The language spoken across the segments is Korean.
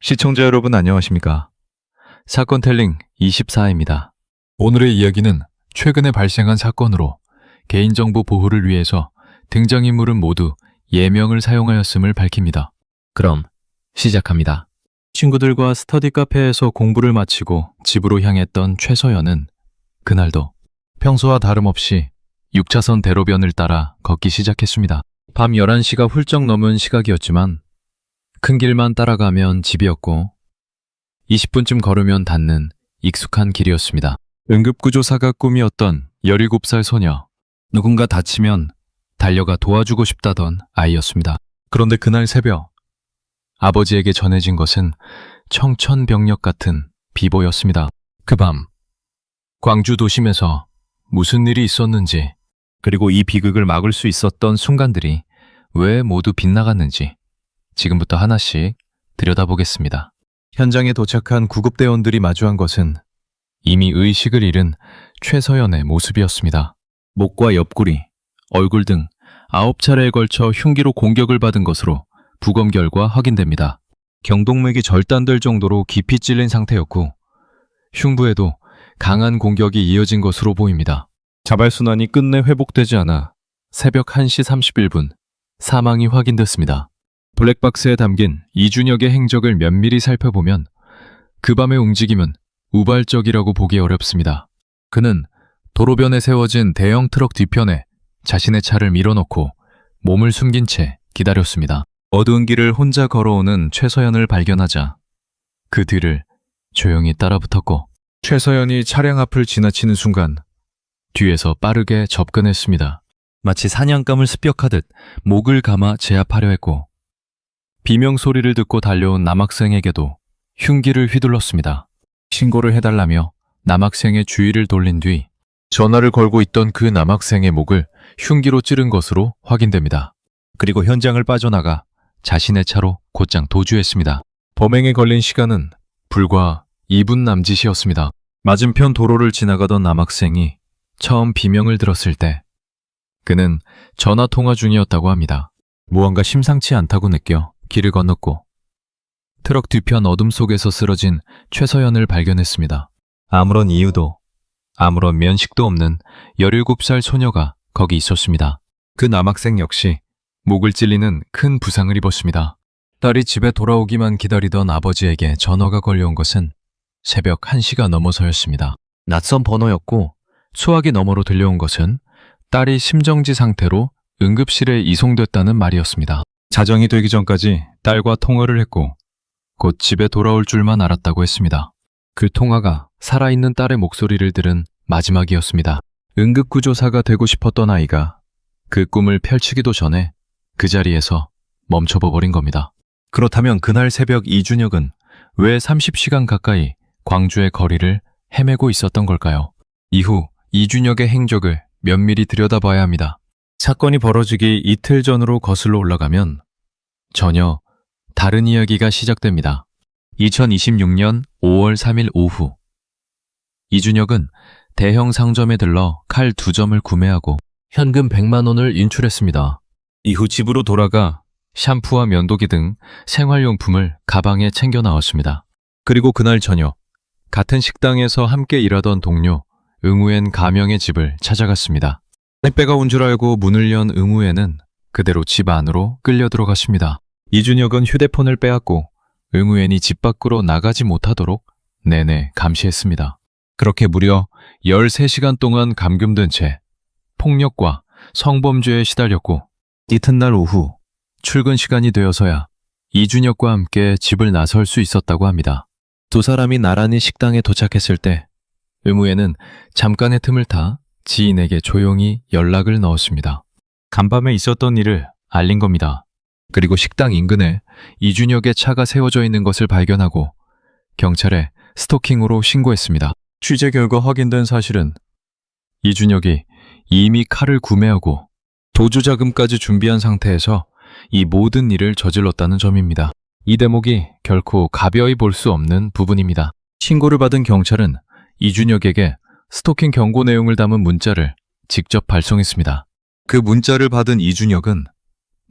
시청자 여러분 안녕하십니까? 사건텔링 24입니다. 오늘의 이야기는 최근에 발생한 사건으로 개인정보 보호를 위해서 등장인물은 모두 예명을 사용하였음을 밝힙니다. 그럼 시작합니다. 친구들과 스터디 카페에서 공부를 마치고 집으로 향했던 최서연은 그날도 평소와 다름없이 6차선 대로변을 따라 걷기 시작했습니다. 밤 11시가 훌쩍 넘은 시각이었지만 큰 길만 따라가면 집이었고 20분쯤 걸으면 닿는 익숙한 길이었습니다. 응급구조사가 꿈이었던 17살 소녀, 누군가 다치면 달려가 도와주고 싶다던 아이였습니다. 그런데 그날 새벽 아버지에게 전해진 것은 청천벽력 같은 비보였습니다. 그 밤 광주 도심에서 무슨 일이 있었는지, 그리고 이 비극을 막을 수 있었던 순간들이 왜 모두 빗나갔는지 지금부터 하나씩 들여다보겠습니다. 현장에 도착한 구급대원들이 마주한 것은 이미 의식을 잃은 최서연의 모습이었습니다. 목과 옆구리, 얼굴 등 9차례에 걸쳐 흉기로 공격을 받은 것으로 부검 결과 확인됩니다. 경동맥이 절단될 정도로 깊이 찔린 상태였고 흉부에도 강한 공격이 이어진 것으로 보입니다. 자발순환이 끝내 회복되지 않아 새벽 1시 31분 사망이 확인됐습니다. 블랙박스에 담긴 이준혁의 행적을 면밀히 살펴보면 그 밤의 움직임은 우발적이라고 보기 어렵습니다. 그는 도로변에 세워진 대형 트럭 뒤편에 자신의 차를 밀어넣고 몸을 숨긴 채 기다렸습니다. 어두운 길을 혼자 걸어오는 최서연을 발견하자 그 뒤를 조용히 따라붙었고 최서연이 차량 앞을 지나치는 순간 뒤에서 빠르게 접근했습니다. 마치 사냥감을 습격하듯 목을 감아 제압하려 했고 비명 소리를 듣고 달려온 남학생에게도 흉기를 휘둘렀습니다. 신고를 해달라며 남학생의 주의를 돌린 뒤 전화를 걸고 있던 그 남학생의 목을 흉기로 찌른 것으로 확인됩니다. 그리고 현장을 빠져나가 자신의 차로 곧장 도주했습니다. 범행에 걸린 시간은 불과 2분 남짓이었습니다. 맞은편 도로를 지나가던 남학생이 처음 비명을 들었을 때 그는 전화통화 중이었다고 합니다. 무언가 심상치 않다고 느껴 길을 건넜고 트럭 뒤편 어둠 속에서 쓰러진 최서연을 발견했습니다. 아무런 이유도 아무런 면식도 없는 17살 소녀가 거기 있었습니다. 그 남학생 역시 목을 찔리는 큰 부상을 입었습니다. 딸이 집에 돌아오기만 기다리던 아버지에게 전화가 걸려온 것은 새벽 1시가 넘어서였습니다. 낯선 번호였고 수화기 너머로 들려온 것은 딸이 심정지 상태로 응급실에 이송됐다는 말이었습니다. 자정이 되기 전까지 딸과 통화를 했고 곧 집에 돌아올 줄만 알았다고 했습니다. 그 통화가 살아있는 딸의 목소리를 들은 마지막이었습니다. 응급구조사가 되고 싶었던 아이가 그 꿈을 펼치기도 전에 그 자리에서 멈춰버린 겁니다. 그렇다면 그날 새벽 이준혁은 왜 30시간 가까이 광주의 거리를 헤매고 있었던 걸까요? 이후 이준혁의 행적을 면밀히 들여다봐야 합니다. 사건이 벌어지기 이틀 전으로 거슬러 올라가면 전혀 다른 이야기가 시작됩니다. 2026년 5월 3일 오후 이준혁은 대형 상점에 들러 칼 2점을 구매하고 현금 100만 원을 인출했습니다. 이후 집으로 돌아가 샴푸와 면도기 등 생활용품을 가방에 챙겨 나왔습니다. 그리고 그날 저녁 같은 식당에서 함께 일하던 동료 응우엔 가명의 집을 찾아갔습니다. 택배가 온 줄 알고 문을 연 응우엔은 그대로 집 안으로 끌려 들어갔습니다. 이준혁은 휴대폰을 빼앗고 응우엔이 집 밖으로 나가지 못하도록 내내 감시했습니다. 그렇게 무려 13시간 동안 감금된 채 폭력과 성범죄에 시달렸고 이튿날 오후 출근 시간이 되어서야 이준혁과 함께 집을 나설 수 있었다고 합니다. 두 사람이 나란히 식당에 도착했을 때 응우엔은 잠깐의 틈을 타 지인에게 조용히 연락을 넣었습니다. 간밤에 있었던 일을 알린 겁니다. 그리고 식당 인근에 이준혁의 차가 세워져 있는 것을 발견하고 경찰에 스토킹으로 신고했습니다. 취재 결과 확인된 사실은 이준혁이 이미 칼을 구매하고 도주 자금까지 준비한 상태에서 이 모든 일을 저질렀다는 점입니다. 이 대목이 결코 가벼이 볼 수 없는 부분입니다. 신고를 받은 경찰은 이준혁에게 스토킹 경고 내용을 담은 문자를 직접 발송했습니다. 그 문자를 받은 이준혁은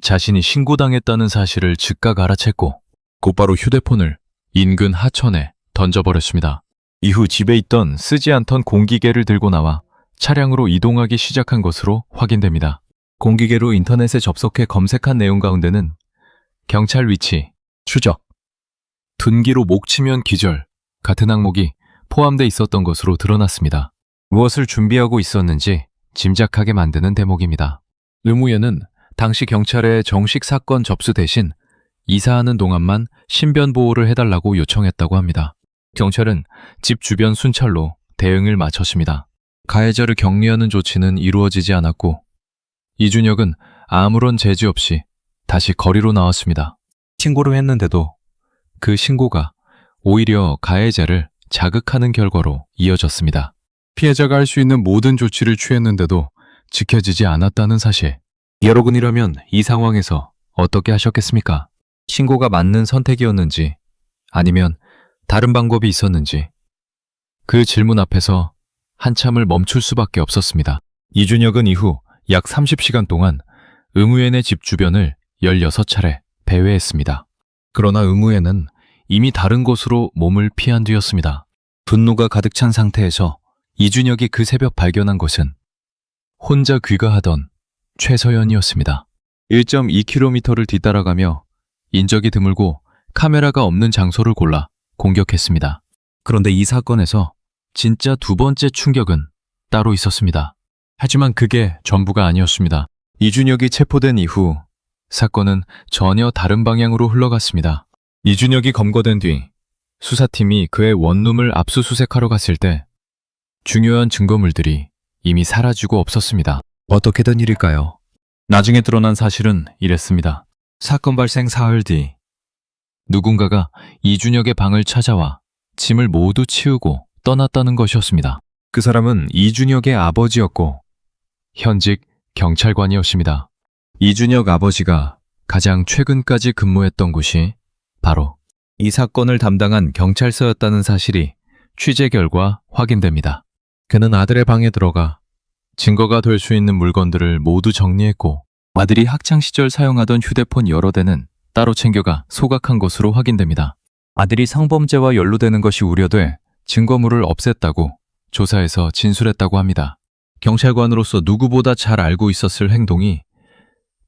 자신이 신고당했다는 사실을 즉각 알아챘고 곧바로 휴대폰을 인근 하천에 던져버렸습니다. 이후 집에 있던 쓰지 않던 공기계를 들고 나와 차량으로 이동하기 시작한 것으로 확인됩니다. 공기계로 인터넷에 접속해 검색한 내용 가운데는 경찰 위치, 추적, 둔기로 목 치면 기절 같은 항목이 포함돼 있었던 것으로 드러났습니다. 무엇을 준비하고 있었는지 짐작하게 만드는 대목입니다. 의무연은 당시 경찰에 정식 사건 접수 대신 이사하는 동안만 신변 보호를 해달라고 요청했다고 합니다. 경찰은 집 주변 순찰로 대응을 마쳤습니다. 가해자를 격리하는 조치는 이루어지지 않았고 이준혁은 아무런 제지 없이 다시 거리로 나왔습니다. 신고를 했는데도 그 신고가 오히려 가해자를 자극하는 결과로 이어졌습니다. 피해자가 할 수 있는 모든 조치를 취했는데도 지켜지지 않았다는 사실. 여러분이라면 이 상황에서 어떻게 하셨겠습니까? 신고가 맞는 선택이었는지 아니면 다른 방법이 있었는지 그 질문 앞에서 한참을 멈출 수밖에 없었습니다. 이준혁은 이후 약 30시간 동안 의무연의 집 주변을 16차례 배회했습니다. 그러나 의무연은 이미 다른 곳으로 몸을 피한 뒤였습니다. 분노가 가득 찬 상태에서 이준혁이 그 새벽 발견한 것은 혼자 귀가하던 최서연이었습니다. 1.2km를 뒤따라가며 인적이 드물고 카메라가 없는 장소를 골라 공격했습니다. 그런데 이 사건에서 진짜 두 번째 충격은 따로 있었습니다. 하지만 그게 전부가 아니었습니다. 이준혁이 체포된 이후 사건은 전혀 다른 방향으로 흘러갔습니다. 이준혁이 검거된 뒤 수사팀이 그의 원룸을 압수수색하러 갔을 때 중요한 증거물들이 이미 사라지고 없었습니다. 어떻게 된 일일까요? 나중에 드러난 사실은 이랬습니다. 사건 발생 사흘 뒤 누군가가 이준혁의 방을 찾아와 짐을 모두 치우고 떠났다는 것이었습니다. 그 사람은 이준혁의 아버지였고 현직 경찰관이었습니다. 이준혁 아버지가 가장 최근까지 근무했던 곳이 바로 이 사건을 담당한 경찰서였다는 사실이 취재 결과 확인됩니다. 그는 아들의 방에 들어가 증거가 될 수 있는 물건들을 모두 정리했고 아들이 학창시절 사용하던 휴대폰 여러 대는 따로 챙겨가 소각한 것으로 확인됩니다. 아들이 성범죄와 연루되는 것이 우려돼 증거물을 없앴다고 조사에서 진술했다고 합니다. 경찰관으로서 누구보다 잘 알고 있었을 행동이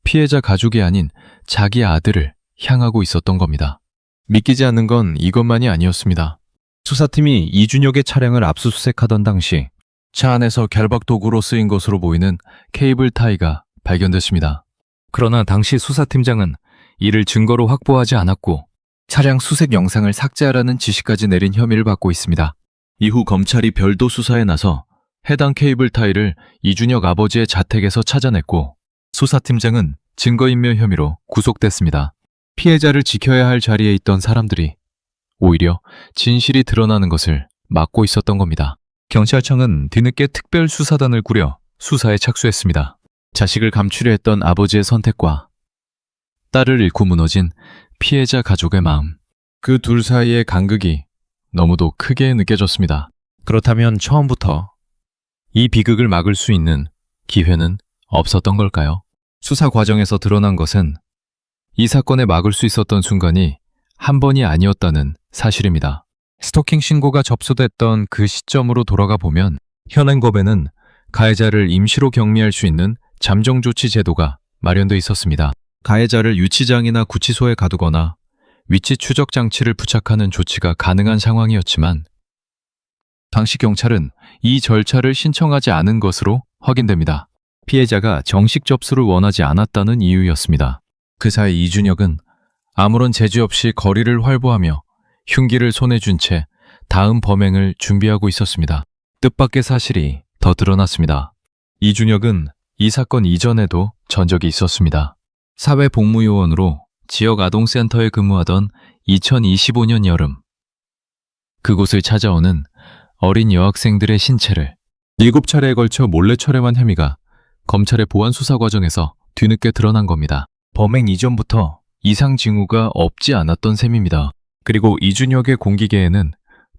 피해자 가족이 아닌 자기 아들을 향하고 있었던 겁니다. 믿기지 않는 건 이것만이 아니었습니다. 수사팀이 이준혁의 차량을 압수수색하던 당시 차 안에서 결박 도구로 쓰인 것으로 보이는 케이블 타이가 발견됐습니다. 그러나 당시 수사팀장은 이를 증거로 확보하지 않았고 차량 수색 영상을 삭제하라는 지시까지 내린 혐의를 받고 있습니다. 이후 검찰이 별도 수사에 나서 해당 케이블 타이를 이준혁 아버지의 자택에서 찾아냈고 수사팀장은 증거인멸 혐의로 구속됐습니다. 피해자를 지켜야 할 자리에 있던 사람들이 오히려 진실이 드러나는 것을 막고 있었던 겁니다. 경찰청은 뒤늦게 특별수사단을 꾸려 수사에 착수했습니다. 자식을 감추려 했던 아버지의 선택과 딸을 잃고 무너진 피해자 가족의 마음, 그 둘 사이의 간극이 너무도 크게 느껴졌습니다. 그렇다면 처음부터 이 비극을 막을 수 있는 기회는 없었던 걸까요? 수사 과정에서 드러난 것은 이 사건을 막을 수 있었던 순간이 한 번이 아니었다는 사실입니다. 스토킹 신고가 접수됐던 그 시점으로 돌아가 보면 현행법에는 가해자를 임시로 격리할 수 있는 잠정조치 제도가 마련돼 있었습니다. 가해자를 유치장이나 구치소에 가두거나 위치 추적 장치를 부착하는 조치가 가능한 상황이었지만 당시 경찰은 이 절차를 신청하지 않은 것으로 확인됩니다. 피해자가 정식 접수를 원하지 않았다는 이유였습니다. 그 사이 이준혁은 아무런 제지 없이 거리를 활보하며 흉기를 손에 쥔 채 다음 범행을 준비하고 있었습니다. 뜻밖의 사실이 더 드러났습니다. 이준혁은 이 사건 이전에도 전적이 있었습니다. 사회복무요원으로 지역 아동센터에 근무하던 2025년 여름 그곳을 찾아오는 어린 여학생들의 신체를 7차례에 걸쳐 몰래 철회한 혐의가 검찰의 보안 수사 과정에서 뒤늦게 드러난 겁니다. 범행 이전부터 이상 징후가 없지 않았던 셈입니다. 그리고 이준혁의 공기계에는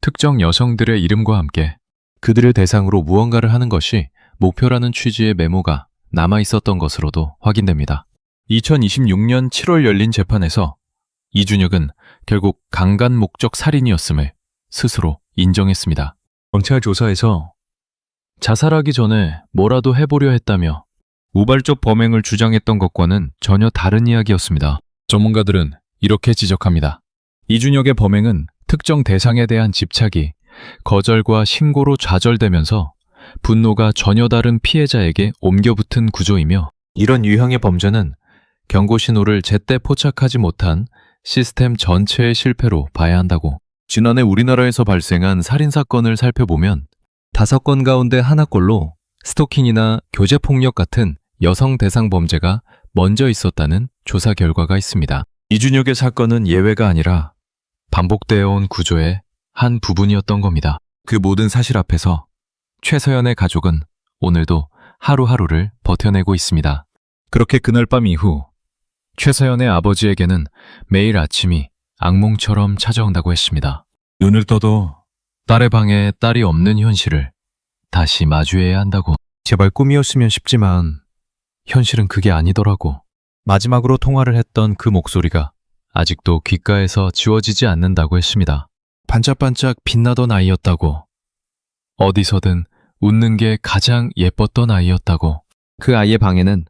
특정 여성들의 이름과 함께 그들을 대상으로 무언가를 하는 것이 목표라는 취지의 메모가 남아 있었던 것으로도 확인됩니다. 2026년 7월 열린 재판에서 이준혁은 결국 강간 목적 살인이었음을 스스로 인정했습니다. 경찰 조사에서 자살하기 전에 뭐라도 해보려 했다며 우발적 범행을 주장했던 것과는 전혀 다른 이야기였습니다. 전문가들은 이렇게 지적합니다. 이준혁의 범행은 특정 대상에 대한 집착이 거절과 신고로 좌절되면서 분노가 전혀 다른 피해자에게 옮겨붙은 구조이며, 이런 유형의 범죄는 경고 신호를 제때 포착하지 못한 시스템 전체의 실패로 봐야 한다고. 지난해 우리나라에서 발생한 살인사건을 살펴보면 5건 가운데 하나꼴로 스토킹이나 교제폭력 같은 여성 대상 범죄가 먼저 있었다는 조사 결과가 있습니다. 이준혁의 사건은 예외가 아니라 반복되어 온 구조의 한 부분이었던 겁니다. 그 모든 사실 앞에서 최서연의 가족은 오늘도 하루하루를 버텨내고 있습니다. 그렇게 그날 밤 이후 최서연의 아버지에게는 매일 아침이 악몽처럼 찾아온다고 했습니다. 눈을 떠도 딸의 방에 딸이 없는 현실을 다시 마주해야 한다고. 제발 꿈이었으면 싶지만 현실은 그게 아니더라고. 마지막으로 통화를 했던 그 목소리가 아직도 귓가에서 지워지지 않는다고 했습니다. 반짝반짝 빛나던 아이였다고. 어디서든 웃는 게 가장 예뻤던 아이였다고. 그 아이의 방에는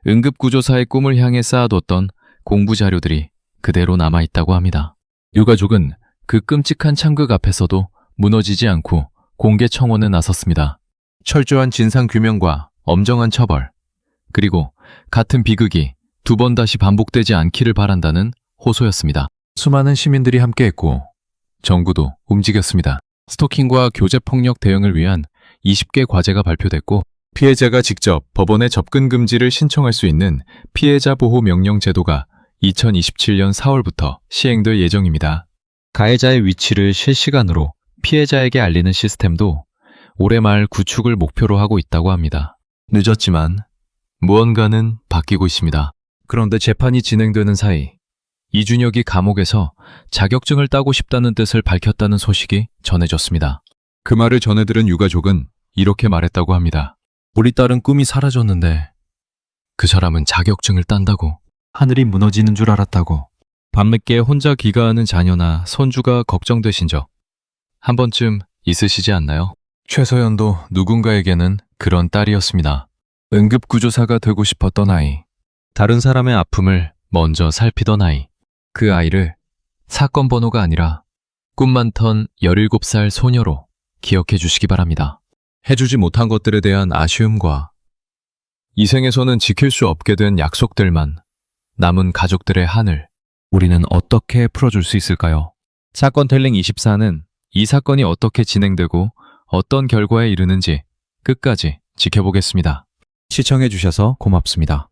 응급구조사의 꿈을 향해 쌓아뒀던 공부 자료들이 그대로 남아있다고 합니다. 유가족은 그 끔찍한 창극 앞에서도 무너지지 않고 공개 청원에 나섰습니다. 철저한 진상규명과 엄정한 처벌, 그리고 같은 비극이 2번 다시 반복되지 않기를 바란다는 호소였습니다. 수많은 시민들이 함께했고 정부도 움직였습니다. 스토킹과 교제폭력 대응을 위한 20개 과제가 발표됐고, 피해자가 직접 법원에 접근 금지를 신청할 수 있는 피해자 보호 명령 제도가 2027년 4월부터 시행될 예정입니다. 가해자의 위치를 실시간으로 피해자에게 알리는 시스템도 올해 말 구축을 목표로 하고 있다고 합니다. 늦었지만 무언가는 바뀌고 있습니다. 그런데 재판이 진행되는 사이 이준혁이 감옥에서 자격증을 따고 싶다는 뜻을 밝혔다는 소식이 전해졌습니다. 그 말을 전해들은 유가족은 이렇게 말했다고 합니다. 우리 딸은 꿈이 사라졌는데 그 사람은 자격증을 딴다고. 하늘이 무너지는 줄 알았다고. 밤늦게 혼자 귀가하는 자녀나 손주가 걱정되신 적 한 번쯤 있으시지 않나요? 최서연도 누군가에게는 그런 딸이었습니다. 응급구조사가 되고 싶었던 아이. 다른 사람의 아픔을 먼저 살피던 아이. 그 아이를 사건 번호가 아니라 꿈 많던 17살 소녀로 기억해 주시기 바랍니다. 해주지 못한 것들에 대한 아쉬움과 이 생에서는 지킬 수 없게 된 약속들만 남은 가족들의 한을 우리는 어떻게 풀어줄 수 있을까요? 사건 텔링 24는 이 사건이 어떻게 진행되고 어떤 결과에 이르는지 끝까지 지켜보겠습니다. 시청해 주셔서 고맙습니다.